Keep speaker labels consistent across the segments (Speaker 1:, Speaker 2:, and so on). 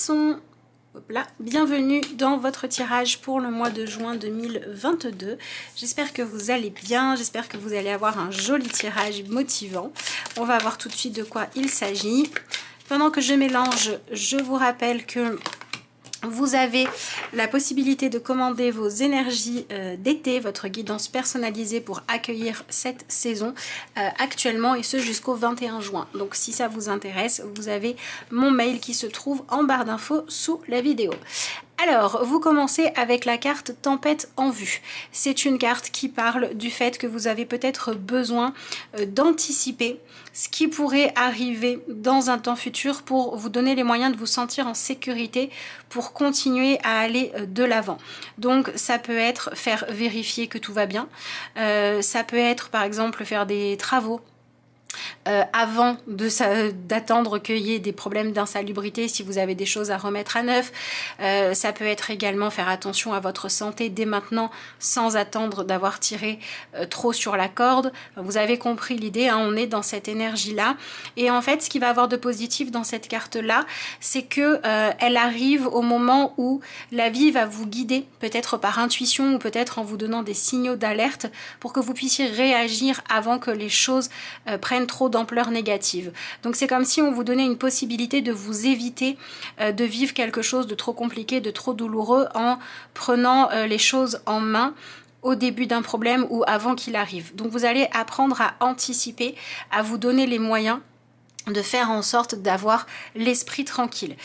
Speaker 1: Poissons, hop là, bienvenue dans votre tirage pour le mois de juin 2022. J'espère que vous allez bien, j'espère que vous allez avoir un joli tirage motivant. On va voir tout de suite de quoi il s'agit. Pendant que je mélange, je vous rappelle que vous avez la possibilité de commander vos énergies d'été, votre guidance personnalisée pour accueillir cette saison actuellement et ce jusqu'au 21 juin. Donc si ça vous intéresse, vous avez mon mail qui se trouve en barre d'infos sous la vidéo. Alors, vous commencez avec la carte Tempête en vue. C'est une carte qui parle du fait que vous avez peut-être besoin d'anticiper ce qui pourrait arriver dans un temps futur pour vous donner les moyens de vous sentir en sécurité pour continuer à aller de l'avant. Donc, ça peut être faire vérifier que tout va bien. Ça peut être, par exemple, faire des travaux. Avant d'attendre qu'il y ait des problèmes d'insalubrité, si vous avez des choses à remettre à neuf. Ça peut être également faire attention à votre santé dès maintenant sans attendre d'avoir tiré trop sur la corde. Vous avez compris l'idée, hein, on est dans cette énergie-là. Et en fait, ce qui va avoir de positif dans cette carte-là, c'est que elle arrive au moment où la vie va vous guider, peut-être par intuition ou peut-être en vous donnant des signaux d'alerte pour que vous puissiez réagir avant que les choses prennent trop d'ampleur négative. Donc c'est comme si on vous donnait une possibilité de vous éviter de vivre quelque chose de trop compliqué, de trop douloureux en prenant les choses en main au début d'un problème ou avant qu'il arrive. Donc vous allez apprendre à anticiper, à vous donner les moyens de faire en sorte d'avoir l'esprit tranquille.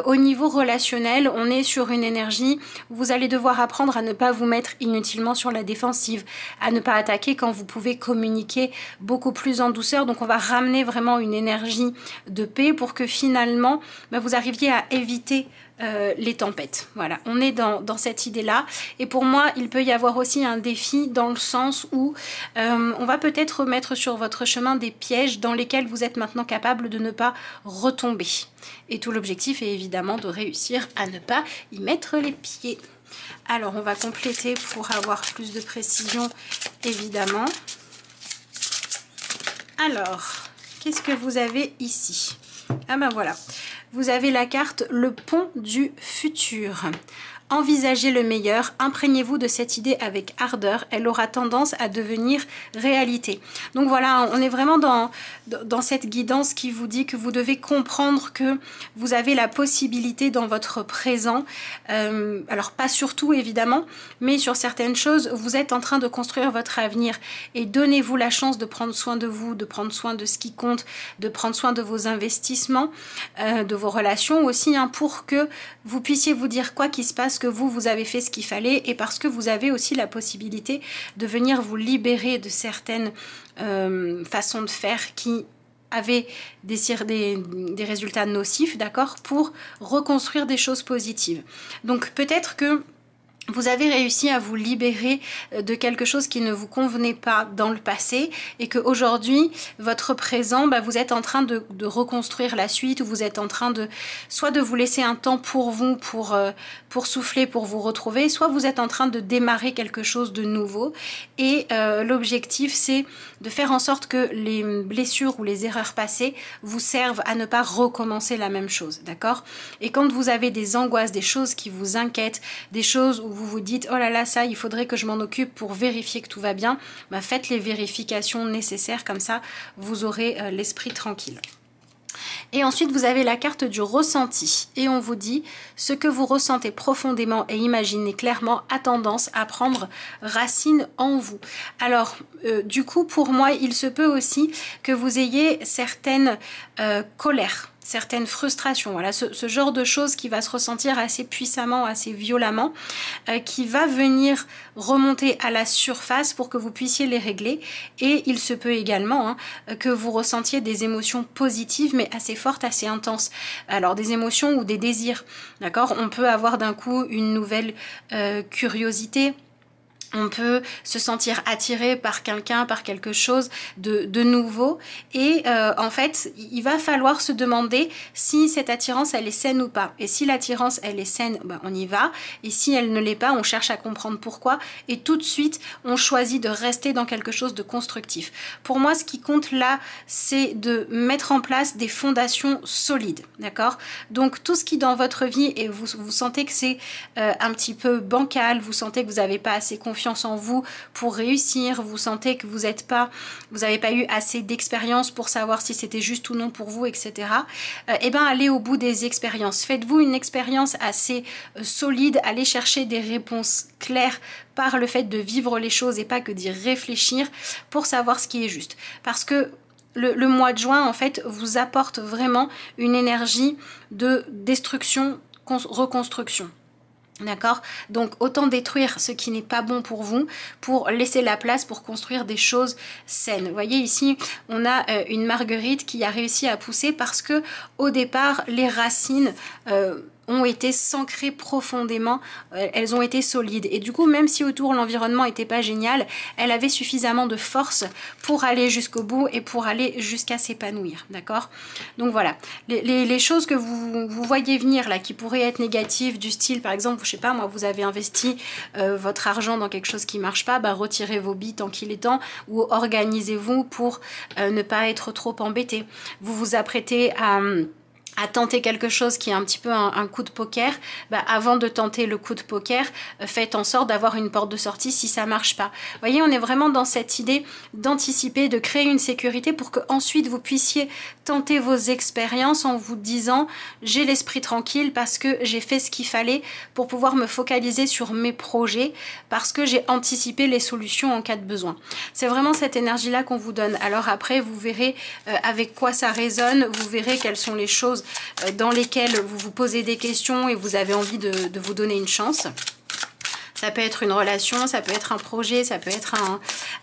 Speaker 1: Au niveau relationnel, on est sur une énergie où vous allez devoir apprendre à ne pas vous mettre inutilement sur la défensive, à ne pas attaquer quand vous pouvez communiquer beaucoup plus en douceur. Donc on va ramener vraiment une énergie de paix pour que finalement vous arriviez à éviter les tempêtes. Voilà, on est dans cette idée-là. Et pour moi, il peut y avoir aussi un défi dans le sens où on va peut-être mettre sur votre chemin des pièges dans lesquels vous êtes maintenant capable de ne pas retomber. Et tout l'objectif est évidemment de réussir à ne pas y mettre les pieds. Alors, on va compléter pour avoir plus de précision, évidemment. Alors, qu'est-ce que vous avez ici? Ah ben voilà. Vous avez la carte Le pont du futur. Envisagez le meilleur, imprégnez-vous de cette idée avec ardeur, elle aura tendance à devenir réalité. Donc voilà, on est vraiment dans cette guidance qui vous dit que vous devez comprendre que vous avez la possibilité dans votre présent, alors pas sur tout évidemment, mais sur certaines choses, vous êtes en train de construire votre avenir et donnez-vous la chance de prendre soin de vous, de prendre soin de ce qui compte, de prendre soin de vos investissements, de vos relations aussi, hein, pour que vous puissiez vous dire quoi qu'il se passe, que vous avez fait ce qu'il fallait et parce que vous avez aussi la possibilité de venir vous libérer de certaines façons de faire qui avaient des résultats nocifs, d'accord, pour reconstruire des choses positives. Donc peut-être que vous avez réussi à vous libérer de quelque chose qui ne vous convenait pas dans le passé et qu'aujourd'hui, votre présent, vous êtes en train de reconstruire la suite ou vous êtes en train de soit de vous laisser un temps pour vous, pour souffler, pour vous retrouver, soit vous êtes en train de démarrer quelque chose de nouveau et l'objectif c'est de faire en sorte que les blessures ou les erreurs passées vous servent à ne pas recommencer la même chose, d'accord? Et quand vous avez des angoisses, des choses qui vous inquiètent, des choses où vous vous dites oh là là, ça il faudrait que je m'en occupe pour vérifier que tout va bien, faites les vérifications nécessaires, comme ça vous aurez l'esprit tranquille. Et ensuite vous avez la carte du ressenti et on vous dit ce que vous ressentez profondément et imaginez clairement a tendance à prendre racine en vous. Alors du coup pour moi il se peut aussi que vous ayez certaines colères, certaines frustrations, voilà, ce genre de choses qui va se ressentir assez puissamment, assez violemment, qui va venir remonter à la surface pour que vous puissiez les régler. Et il se peut également que vous ressentiez des émotions positives mais assez fortes, assez intenses. Alors des émotions ou des désirs, d'accord? On peut avoir d'un coup une nouvelle curiosité, On peut se sentir attiré par quelqu'un, par quelque chose de nouveau. Et en fait, il va falloir se demander si cette attirance, elle est saine ou pas. Et si l'attirance, elle est saine, ben, on y va. Et si elle ne l'est pas, on cherche à comprendre pourquoi. Et tout de suite, on choisit de rester dans quelque chose de constructif. Pour moi, ce qui compte là, c'est de mettre en place des fondations solides. D'accord? Donc, tout ce qui dans votre vie, et vous sentez que c'est un petit peu bancal, vous sentez que vous n'avez pas assez confiance en vous pour réussir, vous sentez que vous n'avez pas eu assez d'expérience pour savoir si c'était juste ou non pour vous, etc. Eh bien, allez au bout des expériences. Faites-vous une expérience assez solide, allez chercher des réponses claires par le fait de vivre les choses et pas que d'y réfléchir pour savoir ce qui est juste. Parce que le mois de juin, en fait, vous apporte vraiment une énergie de destruction, reconstruction. D'accord? Donc autant détruire ce qui n'est pas bon pour vous pour laisser la place pour construire des choses saines. Vous voyez ici, on a une marguerite qui a réussi à pousser parce que au départ, les racines ont été s'ancrer profondément, elles ont été solides. Et du coup, même si autour l'environnement n'était pas génial, elle avait suffisamment de force pour aller jusqu'au bout et pour aller jusqu'à s'épanouir. D'accord? Donc voilà, les choses que vous voyez venir là, qui pourraient être négatives, du style, par exemple, je sais pas, moi, vous avez investi votre argent dans quelque chose qui marche pas, bah, retirez vos billes tant qu'il est temps, ou organisez-vous pour ne pas être trop embêté. Vous vous apprêtez à tenter quelque chose qui est un petit peu un coup de poker, bah avant de tenter le coup de poker, faites en sorte d'avoir une porte de sortie si ça marche pas. Vous voyez, on est vraiment dans cette idée d'anticiper, de créer une sécurité pour que ensuite vous puissiez tenter vos expériences en vous disant j'ai l'esprit tranquille parce que j'ai fait ce qu'il fallait pour pouvoir me focaliser sur mes projets, parce que j'ai anticipé les solutions en cas de besoin. C'est vraiment cette énergie-là qu'on vous donne. Alors après, vous verrez avec quoi ça résonne, vous verrez quelles sont les choses dans lesquelles vous vous posez des questions et vous avez envie de vous donner une chance. Ça peut être une relation, ça peut être un projet, ça peut être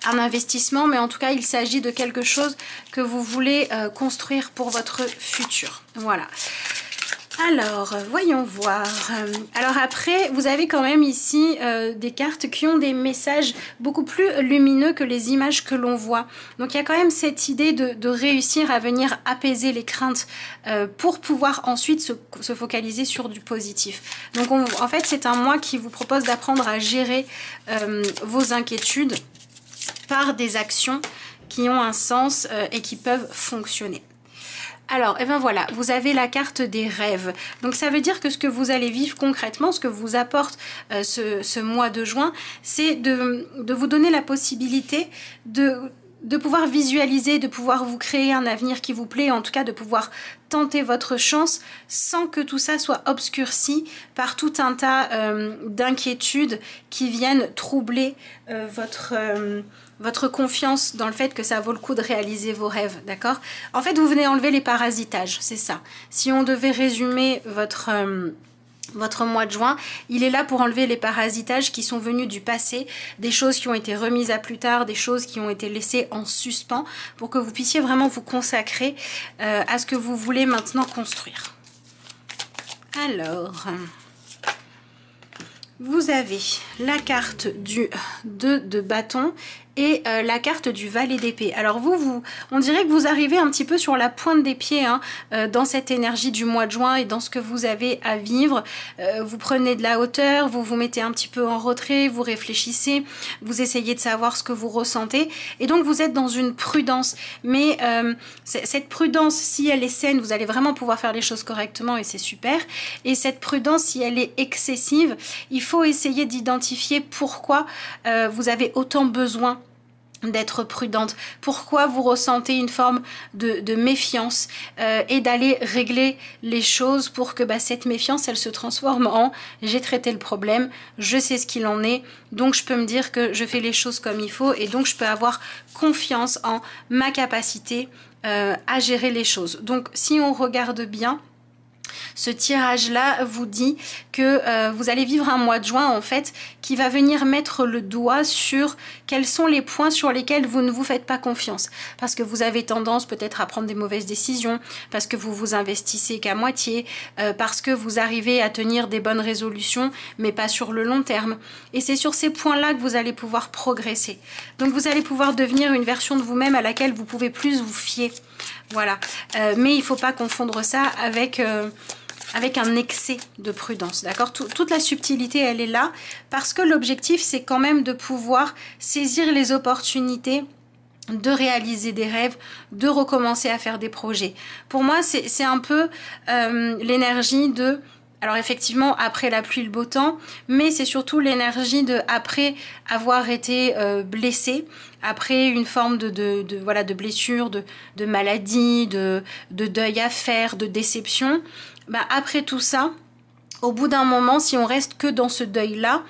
Speaker 1: un investissement, mais en tout cas, il s'agit de quelque chose que vous voulez construire pour votre futur. Voilà. Alors, voyons voir. Alors après, vous avez quand même ici des cartes qui ont des messages beaucoup plus lumineux que les images que l'on voit. Donc il y a quand même cette idée de réussir à venir apaiser les craintes pour pouvoir ensuite se focaliser sur du positif. Donc en fait, c'est un mois qui vous propose d'apprendre à gérer vos inquiétudes par des actions qui ont un sens et qui peuvent fonctionner. Alors, et ben voilà, vous avez la carte des rêves. Donc ça veut dire que ce que vous allez vivre concrètement, ce que vous apporte ce mois de juin, c'est de vous donner la possibilité de pouvoir visualiser, de pouvoir vous créer un avenir qui vous plaît, en tout cas de pouvoir tenter votre chance sans que tout ça soit obscurci par tout un tas d'inquiétudes qui viennent troubler votre confiance dans le fait que ça vaut le coup de réaliser vos rêves, d'accord? En fait, vous venez enlever les parasitages, c'est ça. Si on devait résumer votre mois de juin, il est là pour enlever les parasitages qui sont venus du passé, des choses qui ont été remises à plus tard, des choses qui ont été laissées en suspens, pour que vous puissiez vraiment vous consacrer à ce que vous voulez maintenant construire. Alors, vous avez la carte du 2 de bâton et la carte du valet d'épée. Alors on dirait que vous arrivez un petit peu sur la pointe des pieds hein, dans cette énergie du mois de juin et dans ce que vous avez à vivre. Vous prenez de la hauteur, vous vous mettez un petit peu en retrait, vous réfléchissez, vous essayez de savoir ce que vous ressentez et donc vous êtes dans une prudence. Mais cette prudence, si elle est saine, vous allez vraiment pouvoir faire les choses correctement et c'est super. Et cette prudence, si elle est excessive, il faut essayer d'identifier pourquoi vous avez autant besoin d'être prudente, pourquoi vous ressentez une forme de méfiance et d'aller régler les choses pour que cette méfiance elle se transforme en j'ai traité le problème, je sais ce qu'il en est, donc je peux me dire que je fais les choses comme il faut et donc je peux avoir confiance en ma capacité à gérer les choses. Donc si on regarde bien, Ce tirage-là vous dit que vous allez vivre un mois de juin en fait qui va venir mettre le doigt sur quels sont les points sur lesquels vous ne vous faites pas confiance. Parce que vous avez tendance peut-être à prendre des mauvaises décisions, parce que vous vous investissez qu'à moitié, parce que vous arrivez à tenir des bonnes résolutions mais pas sur le long terme. Et c'est sur ces points-là que vous allez pouvoir progresser. Donc vous allez pouvoir devenir une version de vous-même à laquelle vous pouvez plus vous fier. Voilà. Mais il ne faut pas confondre ça avec un excès de prudence, d'accord? Toute la subtilité, elle est là, parce que l'objectif, c'est quand même de pouvoir saisir les opportunités, de réaliser des rêves, de recommencer à faire des projets. Pour moi, c'est un peu l'énergie de... Alors effectivement, après la pluie, le beau temps, mais c'est surtout l'énergie de après avoir été blessé, après une forme voilà, de blessure, de maladie, de deuil à faire, de déception. Bah, après tout ça, au bout d'un moment, si on reste que dans ce deuil-là,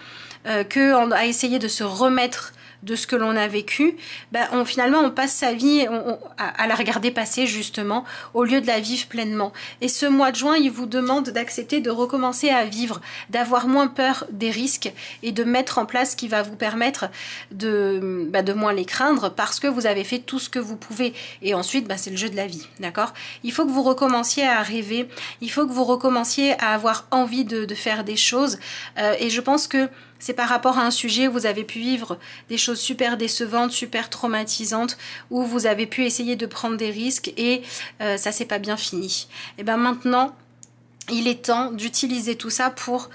Speaker 1: qu'on a essayé de se remettre de ce que l'on a vécu, ben finalement on passe sa vie à la regarder passer justement au lieu de la vivre pleinement. Et ce mois de juin, il vous demande d'accepter de recommencer à vivre, d'avoir moins peur des risques et de mettre en place ce qui va vous permettre de moins les craindre parce que vous avez fait tout ce que vous pouvez. Et ensuite, c'est le jeu de la vie, d'accord? Il faut que vous recommenciez à rêver, il faut que vous recommenciez à avoir envie de faire des choses. Et je pense que c'est par rapport à un sujet où vous avez pu vivre des choses super décevantes, super traumatisantes, où vous avez pu essayer de prendre des risques et ça s'est pas bien fini. Et bien maintenant, il est temps d'utiliser tout ça pour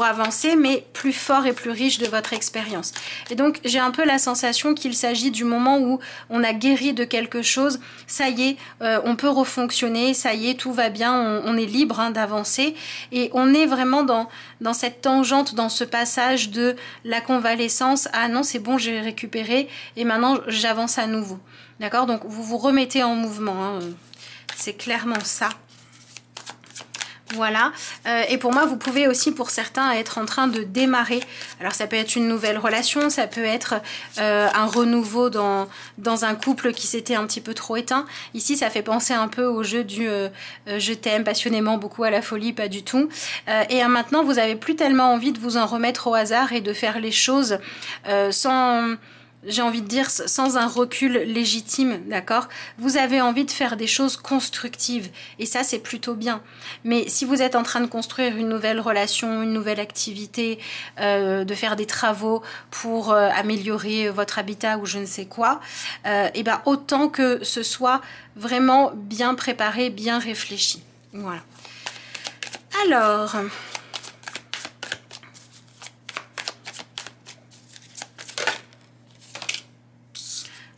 Speaker 1: avancer, mais plus fort et plus riche de votre expérience. Et donc, j'ai un peu la sensation qu'il s'agit du moment où on a guéri de quelque chose, ça y est, on peut refonctionner, ça y est, tout va bien, on est libre d'avancer. Et on est vraiment dans cette tangente, dans ce passage de la convalescence à non, c'est bon, j'ai récupéré et maintenant j'avance à nouveau. D'accord? Donc, vous vous remettez en mouvement. C'est clairement ça. Voilà, et pour moi, vous pouvez aussi, pour certains, être en train de démarrer. Alors, ça peut être une nouvelle relation, ça peut être un renouveau dans un couple qui s'était un petit peu trop éteint. Ici, ça fait penser un peu au jeu du je t'aime passionnément, beaucoup à la folie, pas du tout. Et maintenant, vous n'avez plus tellement envie de vous en remettre au hasard et de faire les choses sans... J'ai envie de dire sans un recul légitime, d'accord? Vous avez envie de faire des choses constructives et ça c'est plutôt bien. Mais si vous êtes en train de construire une nouvelle relation, une nouvelle activité, de faire des travaux pour améliorer votre habitat ou je ne sais quoi, et ben autant que ce soit vraiment bien préparé, bien réfléchi. Voilà. Alors...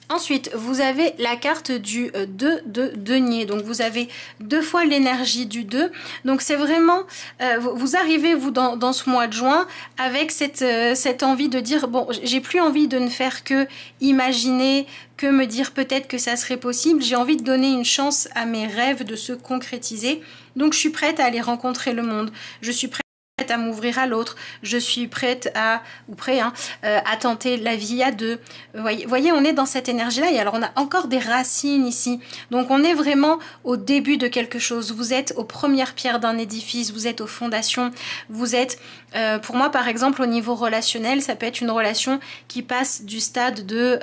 Speaker 1: Ensuite, vous avez la carte du 2 de denier. Donc, vous avez deux fois l'énergie du 2. Donc, c'est vraiment... vous arrivez, vous, dans ce mois de juin, avec cette envie de dire, bon, j'ai plus envie de ne faire que imaginer, que me dire peut-être que ça serait possible. J'ai envie de donner une chance à mes rêves de se concrétiser. Donc, je suis prête à aller rencontrer le monde. Je suis prête à m'ouvrir à l'autre, je suis prête à, ou prêt, à tenter la vie à deux. Voyez, on est dans cette énergie-là et alors on a encore des racines ici. Donc on est vraiment au début de quelque chose. Vous êtes aux premières pierres d'un édifice, vous êtes aux fondations, vous êtes, pour moi par exemple au niveau relationnel, ça peut être une relation qui passe du stade de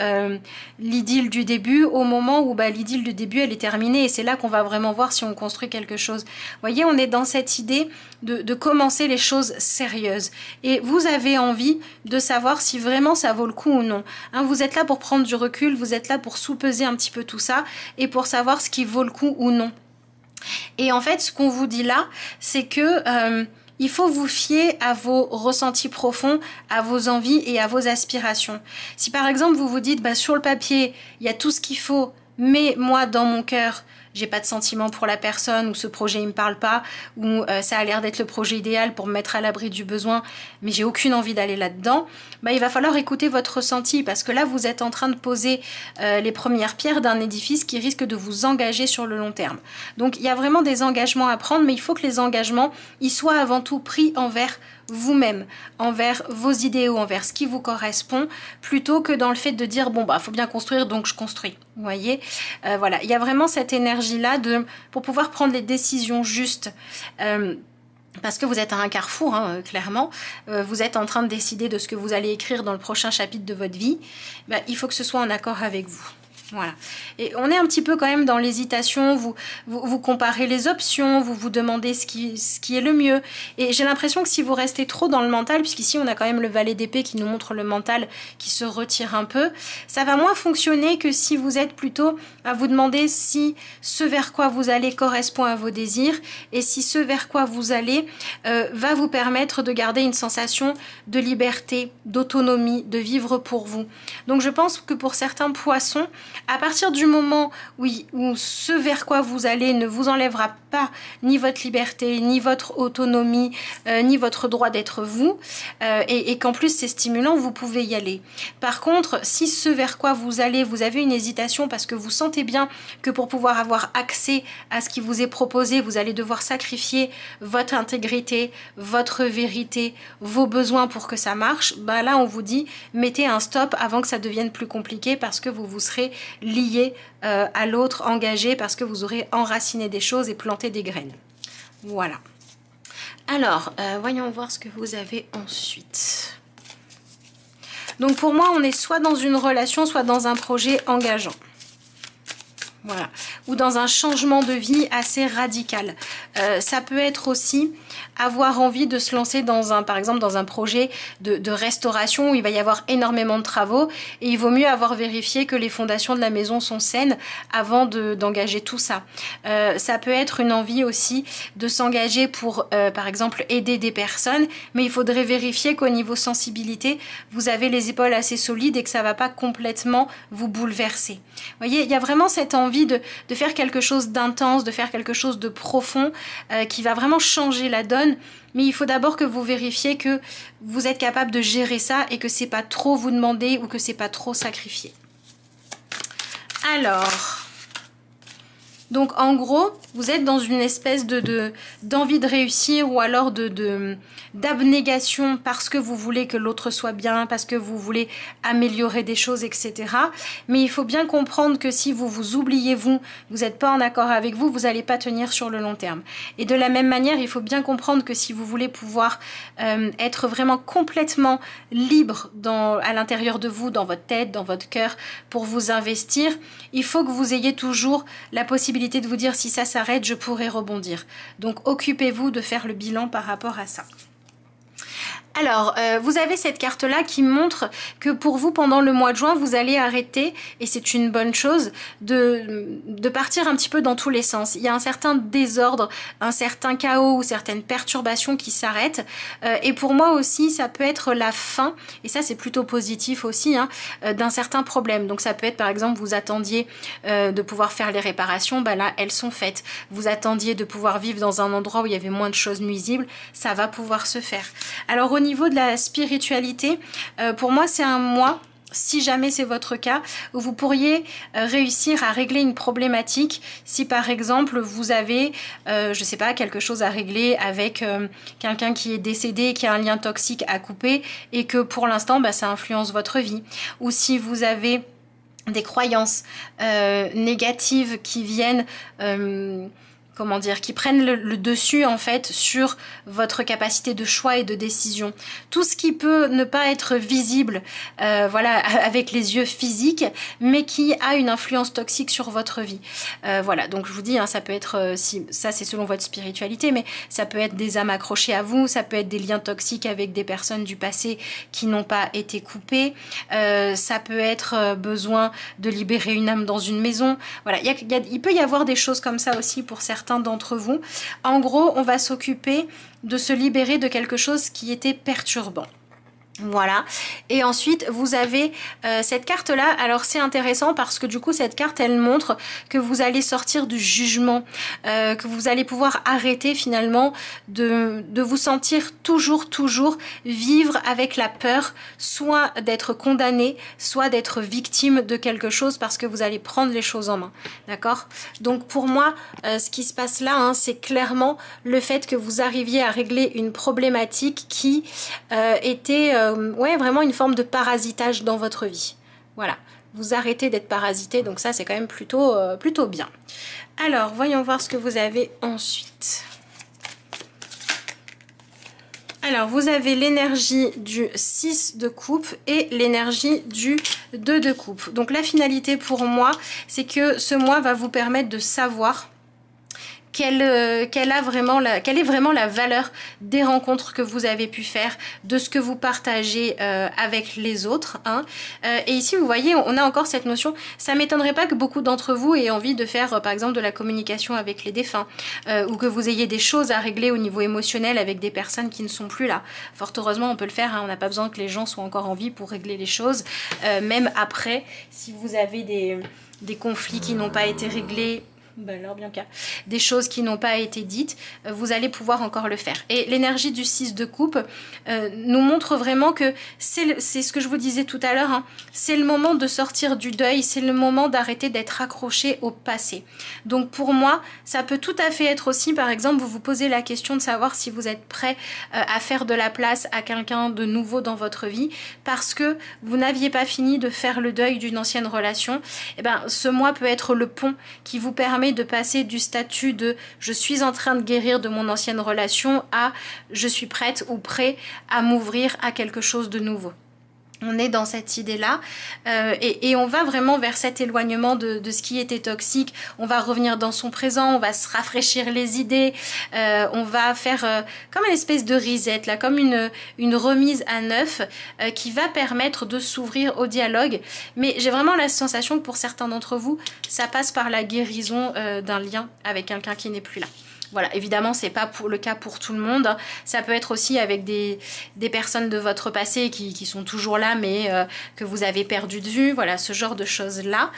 Speaker 1: l'idylle du début au moment où l'idylle du début elle est terminée et c'est là qu'on va vraiment voir si on construit quelque chose. Voyez, on est dans cette idée de commencer les choses sérieuses et vous avez envie de savoir si vraiment ça vaut le coup ou non. Vous êtes là pour prendre du recul, vous êtes là pour sous-peser un petit peu tout ça et pour savoir ce qui vaut le coup ou non. Et en fait, ce qu'on vous dit là, c'est que il faut vous fier à vos ressentis profonds, à vos envies et à vos aspirations. Si par exemple vous vous dites sur le papier, il y a tout ce qu'il faut, mais moi dans mon cœur, j'ai pas de sentiment pour la personne ou ce projet il me parle pas ou ça a l'air d'être le projet idéal pour me mettre à l'abri du besoin mais j'ai aucune envie d'aller là-dedans, il va falloir écouter votre ressenti parce que là vous êtes en train de poser les premières pierres d'un édifice qui risque de vous engager sur le long terme. Donc il y a vraiment des engagements à prendre mais il faut que les engagements ils soient avant tout pris envers vous-même, envers vos idéaux, envers ce qui vous correspond, plutôt que dans le fait de dire bon faut bien construire donc je construis. Vous voyez, voilà, il y a vraiment cette énergie énergie-là pour pouvoir prendre les décisions justes. Parce que vous êtes à un carrefour, hein, clairement. Vous êtes en train de décider de ce que vous allez écrire dans le prochain chapitre de votre vie. Ben, il faut que ce soit en accord avec vous. Voilà. Et on est un petit peu quand même dans l'hésitation, vous comparez les options, vous vous demandez ce qui est le mieux. Et j'ai l'impression que si vous restez trop dans le mental, puisqu'ici on a quand même le valet d'épée qui nous montre le mental qui se retire un peu, ça va moins fonctionner que si vous êtes plutôt à vous demander si ce vers quoi vous allez correspond à vos désirs et si ce vers quoi vous allez va vous permettre de garder une sensation de liberté, d'autonomie, de vivre pour vous. Donc je pense que pour certains poissons, à partir du moment où ce vers quoi vous allez ne vous enlèvera pas ni votre liberté, ni votre autonomie, ni votre droit d'être vous, et qu'en plus c'est stimulant, vous pouvez y aller. Par contre, si ce vers quoi vous allez, vous avez une hésitation parce que vous sentez bien que pour pouvoir avoir accès à ce qui vous est proposé, vous allez devoir sacrifier votre intégrité, votre vérité, vos besoins pour que ça marche, bah là on vous dit mettez un stop avant que ça devienne plus compliqué parce que vous serez lié à l'autre, engagé, parce que vous aurez enraciné des choses et planté des graines. Voilà. Alors, voyons voir ce que vous avez ensuite. Donc pour moi, on est soit dans une relation, soit dans un projet engageant. Voilà. Ou dans un changement de vie assez radical. Ça peut être aussi avoir envie de se lancer dans par exemple dans un projet de restauration où il va y avoir énormément de travaux et il vaut mieux avoir vérifié que les fondations de la maison sont saines avant d'engager tout ça. Ça peut être une envie aussi de s'engager pour par exemple aider des personnes, mais il faudrait vérifier qu'au niveau sensibilité vous avez les épaules assez solides et que ça ne va pas complètement vous bouleverser. Vous voyez, il y a vraiment cette envie de faire quelque chose d'intense, de faire quelque chose de profond qui va vraiment changer la donne, mais il faut d'abord que vous vérifiez que vous êtes capable de gérer ça et que c'est pas trop vous demander ou que c'est pas trop sacrifié. Alors, donc en gros, vous êtes dans une espèce d'envie de réussir ou alors d'abnégation parce que vous voulez que l'autre soit bien, parce que vous voulez améliorer des choses, etc. Mais il faut bien comprendre que si vous vous oubliez vous n'êtes pas en accord avec vous, vous n'allez pas tenir sur le long terme. Et de la même manière, il faut bien comprendre que si vous voulez pouvoir être vraiment complètement libre à l'intérieur de vous, dans votre tête, dans votre cœur, pour vous investir, il faut que vous ayez toujours la possibilité de vous dire si ça s'arrête, je pourrai rebondir. Donc occupez-vous de faire le bilan par rapport à ça. Alors, vous avez cette carte-là qui montre que pour vous, pendant le mois de juin, vous allez arrêter, et c'est une bonne chose, de partir un petit peu dans tous les sens. Il y a un certain désordre, un certain chaos ou certaines perturbations qui s'arrêtent. Et pour moi aussi, ça peut être la fin, et ça c'est plutôt positif aussi, hein, d'un certain problème. Donc ça peut être par exemple, vous attendiez de pouvoir faire les réparations, ben là, elles sont faites. Vous attendiez de pouvoir vivre dans un endroit où il y avait moins de choses nuisibles, ça va pouvoir se faire. Alors au niveau de la spiritualité, pour moi c'est un mois, si jamais c'est votre cas, où vous pourriez réussir à régler une problématique. Si par exemple vous avez, je sais pas, quelque chose à régler avec quelqu'un qui est décédé, qui a un lien toxique à couper et que pour l'instant bah, ça influence votre vie. Ou si vous avez des croyances négatives qui viennent... comment dire, qui prennent le dessus en fait sur votre capacité de choix et de décision. Tout ce qui peut ne pas être visible voilà, avec les yeux physiques, mais qui a une influence toxique sur votre vie. Voilà, donc je vous dis, hein, ça peut être, si, ça c'est selon votre spiritualité, mais ça peut être des âmes accrochées à vous, ça peut être des liens toxiques avec des personnes du passé qui n'ont pas été coupées, ça peut être besoin de libérer une âme dans une maison. Voilà, il peut y avoir des choses comme ça aussi pour certains d'entre vous. En gros, on va s'occuper de se libérer de quelque chose qui était perturbant. Voilà, et ensuite vous avez cette carte là. Alors c'est intéressant parce que du coup cette carte elle montre que vous allez sortir du jugement, que vous allez pouvoir arrêter finalement de vous sentir toujours vivre avec la peur, soit d'être condamné, soit d'être victime de quelque chose, parce que vous allez prendre les choses en main, d'accord? Donc pour moi ce qui se passe là, hein, c'est clairement le fait que vous arriviez à régler une problématique qui était ouais, vraiment une forme de parasitage dans votre vie. Voilà. vous arrêtez d'être parasité. Donc ça, c'est quand même plutôt bien. Alors, voyons voir ce que vous avez ensuite. Alors, vous avez l'énergie du 6 de coupe et l'énergie du 2 de coupe. Donc, la finalité pour moi, c'est que ce mois va vous permettre de savoir quelle est vraiment la valeur des rencontres que vous avez pu faire, de ce que vous partagez avec les autres. Hein. Et ici, vous voyez, on a encore cette notion. Ça ne m'étonnerait pas que beaucoup d'entre vous aient envie de faire, par exemple, de la communication avec les défunts, ou que vous ayez des choses à régler au niveau émotionnel avec des personnes qui ne sont plus là. Fort heureusement, on peut le faire. Hein. On n'a pas besoin que les gens soient encore en vie pour régler les choses. Même après, si vous avez des conflits qui n'ont pas été réglés, ben alors Bianca, des choses qui n'ont pas été dites, vous allez pouvoir encore le faire. Et l'énergie du 6 de coupe nous montre vraiment que c'est ce que je vous disais tout à l'heure, hein, c'est le moment de sortir du deuil, c'est le moment d'arrêter d'être accroché au passé. Donc pour moi, ça peut tout à fait être aussi, par exemple, vous vous posez la question de savoir si vous êtes prêt à faire de la place à quelqu'un de nouveau dans votre vie, parce que vous n'aviez pas fini de faire le deuil d'une ancienne relation. Et ben, ce mois peut être le pont qui vous permet de passer du statut de je suis en train de guérir de mon ancienne relation à je suis prête ou prêt à m'ouvrir à quelque chose de nouveau. On est dans cette idée-là et on va vraiment vers cet éloignement de ce qui était toxique. On va revenir dans son présent, on va se rafraîchir les idées, on va faire comme une espèce de reset, là, comme une remise à neuf qui va permettre de s'ouvrir au dialogue. Mais j'ai vraiment la sensation que pour certains d'entre vous, ça passe par la guérison d'un lien avec quelqu'un qui n'est plus là. Voilà, évidemment, c'est pas le cas pour tout le monde. Ça peut être aussi avec des personnes de votre passé qui sont toujours là, mais que vous avez perdu de vue. Voilà, ce genre de choses-là.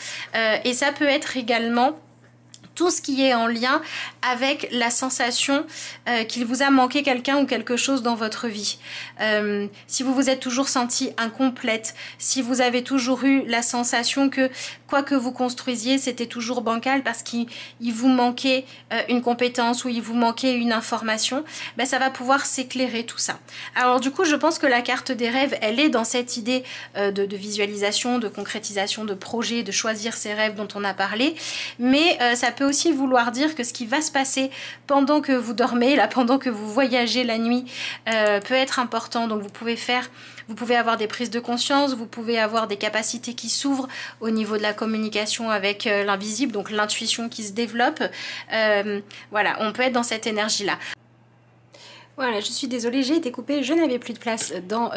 Speaker 1: Et ça peut être également tout ce qui est en lien avec la sensation qu'il vous a manqué quelqu'un ou quelque chose dans votre vie. Si vous vous êtes toujours senti incomplète, si vous avez toujours eu la sensation que quoi que vous construisiez, c'était toujours bancal parce qu'il vous manquait une compétence ou il vous manquait une information, ben ça va pouvoir s'éclairer tout ça. Alors du coup, je pense que la carte des rêves, elle est dans cette idée de visualisation, de concrétisation, de projet, de choisir ses rêves dont on a parlé, mais ça peut aussi vouloir dire que ce qui va se passer pendant que vous dormez, là, pendant que vous voyagez la nuit, peut être important. Donc vous pouvez avoir des prises de conscience, vous pouvez avoir des capacités qui s'ouvrent au niveau de la communication avec l'invisible, donc l'intuition qui se développe. Voilà, on peut être dans cette énergie-là. Voilà, je suis désolée, j'ai été coupée, je n'avais plus de place dans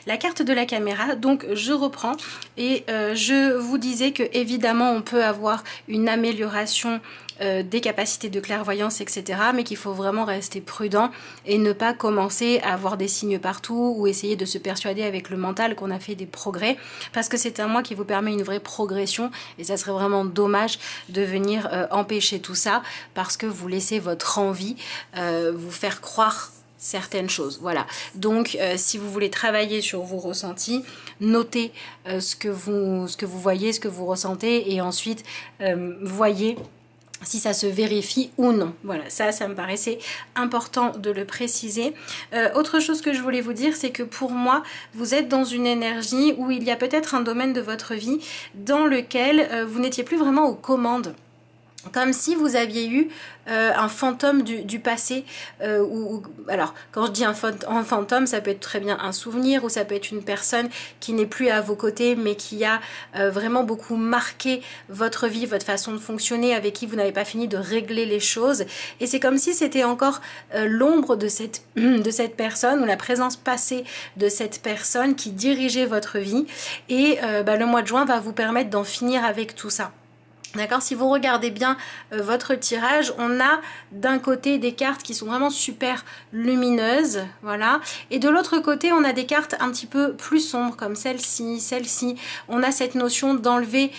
Speaker 1: la carte de la caméra, donc je reprends et je vous disais que évidemment on peut avoir une amélioration des capacités de clairvoyance, etc. mais qu'il faut vraiment rester prudent et ne pas commencer à avoir des signes partout ou essayer de se persuader avec le mental qu'on a fait des progrès, parce que c'est un mois qui vous permet une vraie progression et ça serait vraiment dommage de venir empêcher tout ça parce que vous laissez votre envie vous faire croire certaines choses. Voilà, donc si vous voulez travailler sur vos ressentis, notez ce que vous voyez, ce que vous ressentez et ensuite voyez si ça se vérifie ou non. Voilà, ça me paraissait important de le préciser. Autre chose que je voulais vous dire, c'est que pour moi, vous êtes dans une énergie où il y a peut-être un domaine de votre vie dans lequel vous n'étiez plus vraiment aux commandes. Comme si vous aviez eu un fantôme du passé. Alors, quand je dis un fantôme, ça peut être très bien un souvenir ou ça peut être une personne qui n'est plus à vos côtés mais qui a vraiment beaucoup marqué votre vie, votre façon de fonctionner, avec qui vous n'avez pas fini de régler les choses. Et c'est comme si c'était encore l'ombre de cette personne ou la présence passée de cette personne qui dirigeait votre vie. Et le mois de juin va vous permettre d'en finir avec tout ça. D'accord, si vous regardez bien votre tirage, on a d'un côté des cartes qui sont vraiment super lumineuses, voilà, et de l'autre côté on a des cartes un petit peu plus sombres comme celle-ci, celle-ci. On a cette notion d'enlever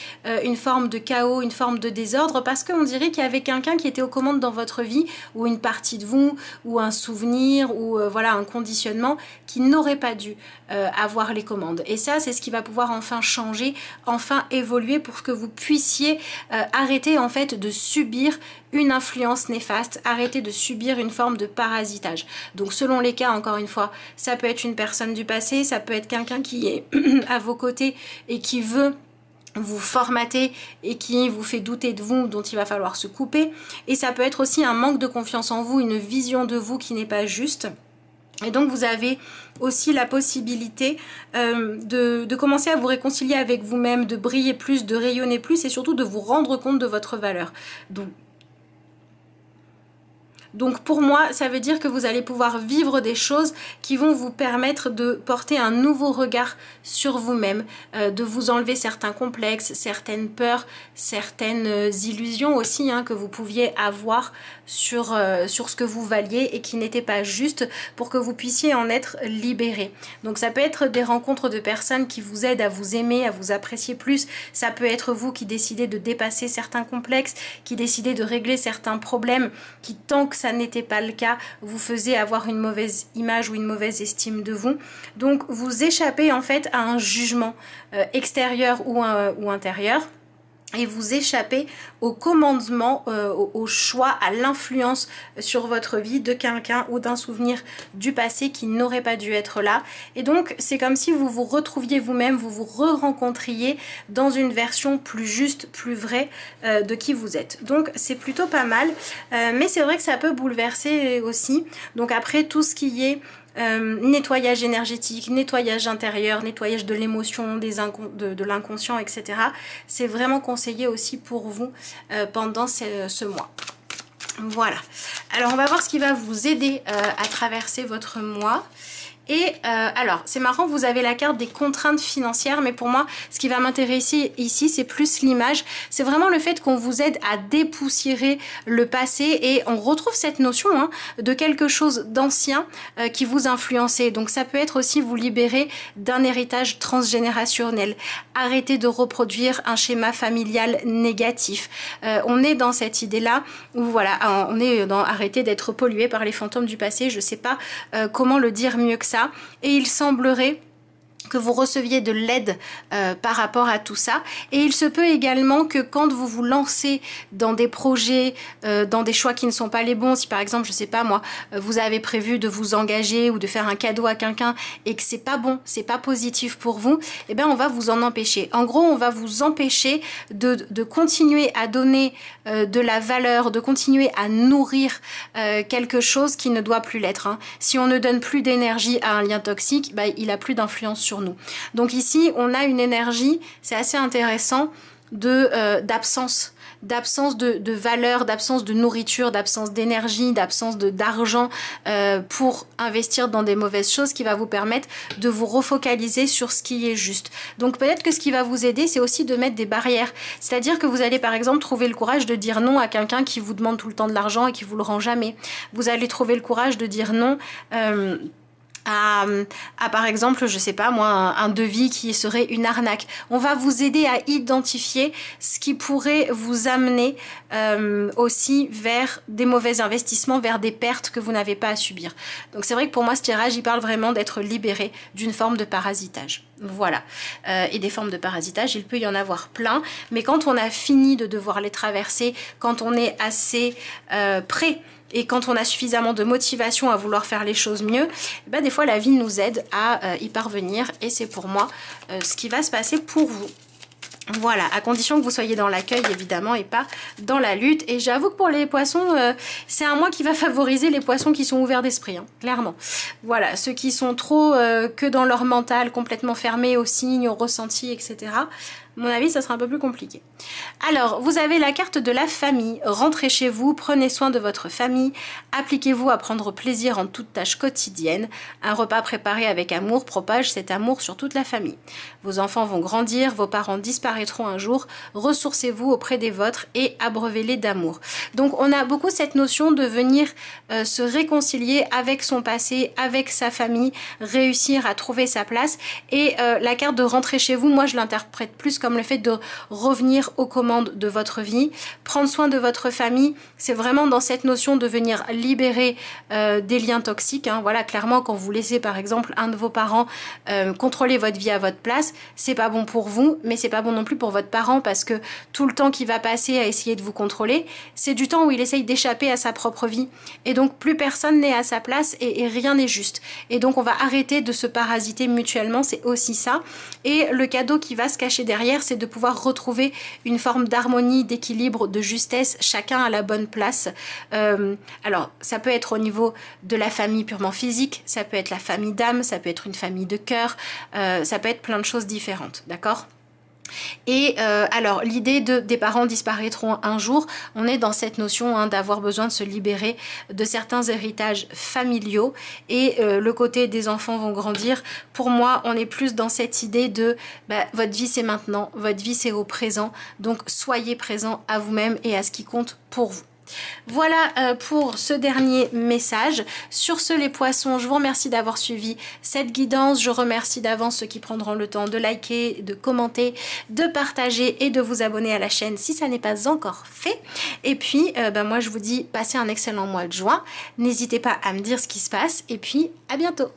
Speaker 1: une forme de chaos, une forme de désordre, parce qu'on dirait qu'il y avait quelqu'un qui était aux commandes dans votre vie, ou une partie de vous, ou un souvenir, ou voilà, un conditionnement qui n'aurait pas dû avoir les commandes. Et ça, c'est ce qui va pouvoir enfin changer, enfin évoluer pour que vous puissiez arrêter en fait de subir une influence néfaste, arrêter de subir une forme de parasitage. Donc selon les cas, encore une fois, ça peut être une personne du passé, ça peut être quelqu'un qui est à vos côtés et qui veut vous formatez et qui vous fait douter de vous, dont il va falloir se couper. Et ça peut être aussi un manque de confiance en vous, une vision de vous qui n'est pas juste. Et donc vous avez aussi la possibilité de commencer à vous réconcilier avec vous-même, de briller plus, de rayonner plus et surtout de vous rendre compte de votre valeur. Donc pour moi, ça veut dire que vous allez pouvoir vivre des choses qui vont vous permettre de porter un nouveau regard sur vous-même, de vous enlever certains complexes, certaines peurs, certaines illusions aussi que vous pouviez avoir sur ce que vous valiez et qui n'étaient pas justes, pour que vous puissiez en être libéré. Donc ça peut être des rencontres de personnes qui vous aident à vous aimer, à vous apprécier plus. Ça peut être vous qui décidez de dépasser certains complexes, qui décidez de régler certains problèmes qui, tant que ça n'était pas le cas, vous faisait avoir une mauvaise image ou une mauvaise estime de vous. Donc vous échappez en fait à un jugement extérieur ou intérieur, et vous échappez au commandement, au choix, à l'influence sur votre vie de quelqu'un ou d'un souvenir du passé qui n'aurait pas dû être là. Et donc c'est comme si vous vous retrouviez vous-même, vous vous re-rencontriez dans une version plus juste, plus vraie de qui vous êtes. Donc c'est plutôt pas mal, mais c'est vrai que ça peut bouleverser aussi. Donc après, tout ce qui est nettoyage énergétique, nettoyage intérieur, nettoyage de l'émotion, de l'inconscient, etc. C'est vraiment conseillé aussi pour vous pendant ce mois. Voilà. Alors on va voir ce qui va vous aider à traverser votre mois. Et alors, c'est marrant, vous avez la carte des contraintes financières, mais pour moi, ce qui va m'intéresser ici, c'est plus l'image. C'est vraiment le fait qu'on vous aide à dépoussiérer le passé, et on retrouve cette notion de quelque chose d'ancien qui vous influençait. Donc ça peut être aussi vous libérer d'un héritage transgénérationnel. Arrêter de reproduire un schéma familial négatif. On est dans cette idée-là où voilà, on est dans arrêter d'être pollué par les fantômes du passé. Je sais pas comment le dire mieux que ça. Et il semblerait que vous receviez de l'aide par rapport à tout ça. Et il se peut également que quand vous vous lancez dans des projets, dans des choix qui ne sont pas les bons, si par exemple, je sais pas moi, vous avez prévu de vous engager ou de faire un cadeau à quelqu'un et que c'est pas bon, c'est pas positif pour vous, eh bien on va vous en empêcher. En gros, on va vous empêcher de continuer à donner de la valeur, de continuer à nourrir quelque chose qui ne doit plus l'être. Si on ne donne plus d'énergie à un lien toxique, bah, il a plus d'influence sur nous. Donc ici, on a une énergie, c'est assez intéressant, d'absence de valeur, d'absence de nourriture, d'absence d'énergie, d'absence d'argent pour investir dans des mauvaises choses, qui va vous permettre de vous refocaliser sur ce qui est juste. Donc peut-être que ce qui va vous aider, c'est aussi de mettre des barrières. C'est-à-dire que vous allez par exemple trouver le courage de dire non à quelqu'un qui vous demande tout le temps de l'argent et qui vous le rend jamais. Vous allez trouver le courage de dire non à par exemple, je sais pas moi, un devis qui serait une arnaque. On va vous aider à identifier ce qui pourrait vous amener aussi vers des mauvais investissements, vers des pertes que vous n'avez pas à subir. Donc c'est vrai que pour moi ce tirage, il parle vraiment d'être libéré d'une forme de parasitage. Voilà. Et des formes de parasitage, il peut y en avoir plein, mais quand on a fini de devoir les traverser, quand on est assez prêt, et quand on a suffisamment de motivation à vouloir faire les choses mieux, eh ben des fois la vie nous aide à y parvenir, et c'est pour moi ce qui va se passer pour vous. Voilà, à condition que vous soyez dans l'accueil évidemment et pas dans la lutte. Et j'avoue que pour les poissons, c'est un mois qui va favoriser les poissons qui sont ouverts d'esprit, clairement. Voilà, ceux qui sont trop que dans leur mental, complètement fermés aux signes, aux ressentis, etc. À mon avis, ça sera un peu plus compliqué. Alors, vous avez la carte de la famille. Rentrez chez vous, prenez soin de votre famille, appliquez-vous à prendre plaisir en toute tâche quotidienne. Un repas préparé avec amour propage cet amour sur toute la famille. Vos enfants vont grandir, vos parents disparaîtront un jour. Ressourcez-vous auprès des vôtres et abreuvez-les d'amour. Donc, on a beaucoup cette notion de venir se réconcilier avec son passé, avec sa famille, réussir à trouver sa place. Et la carte de rentrer chez vous, moi, je l'interprète plus comme le fait de revenir aux commandes de votre vie, prendre soin de votre famille. C'est vraiment dans cette notion de venir libérer des liens toxiques. Voilà, clairement, quand vous laissez par exemple un de vos parents contrôler votre vie à votre place, c'est pas bon pour vous, mais c'est pas bon non plus pour votre parent, parce que tout le temps qu'il va passer à essayer de vous contrôler, c'est du temps où il essaye d'échapper à sa propre vie. Et donc plus personne n'est à sa place et rien n'est juste. Et donc on va arrêter de se parasiter mutuellement, c'est aussi ça. Et le cadeau qui va se cacher derrière, derrière, c'est de pouvoir retrouver une forme d'harmonie, d'équilibre, de justesse, chacun à la bonne place. Alors, ça peut être au niveau de la famille purement physique, ça peut être la famille d'âme, ça peut être une famille de cœur, ça peut être plein de choses différentes, d'accord ? Et alors l'idée de des parents disparaîtront un jour, on est dans cette notion hein, d'avoir besoin de se libérer de certains héritages familiaux et le côté des enfants vont grandir. Pour moi, on est plus dans cette idée de votre vie c'est maintenant, votre vie c'est au présent, donc soyez présent à vous-même et à ce qui compte pour vous. Voilà pour ce dernier message. Sur ce les poissons, je vous remercie d'avoir suivi cette guidance. Je remercie d'avance ceux qui prendront le temps de liker, de commenter, de partager et de vous abonner à la chaîne si ça n'est pas encore fait. Et puis moi je vous dis passez un excellent mois de juin. N'hésitez pas à me dire ce qui se passe et puis à bientôt.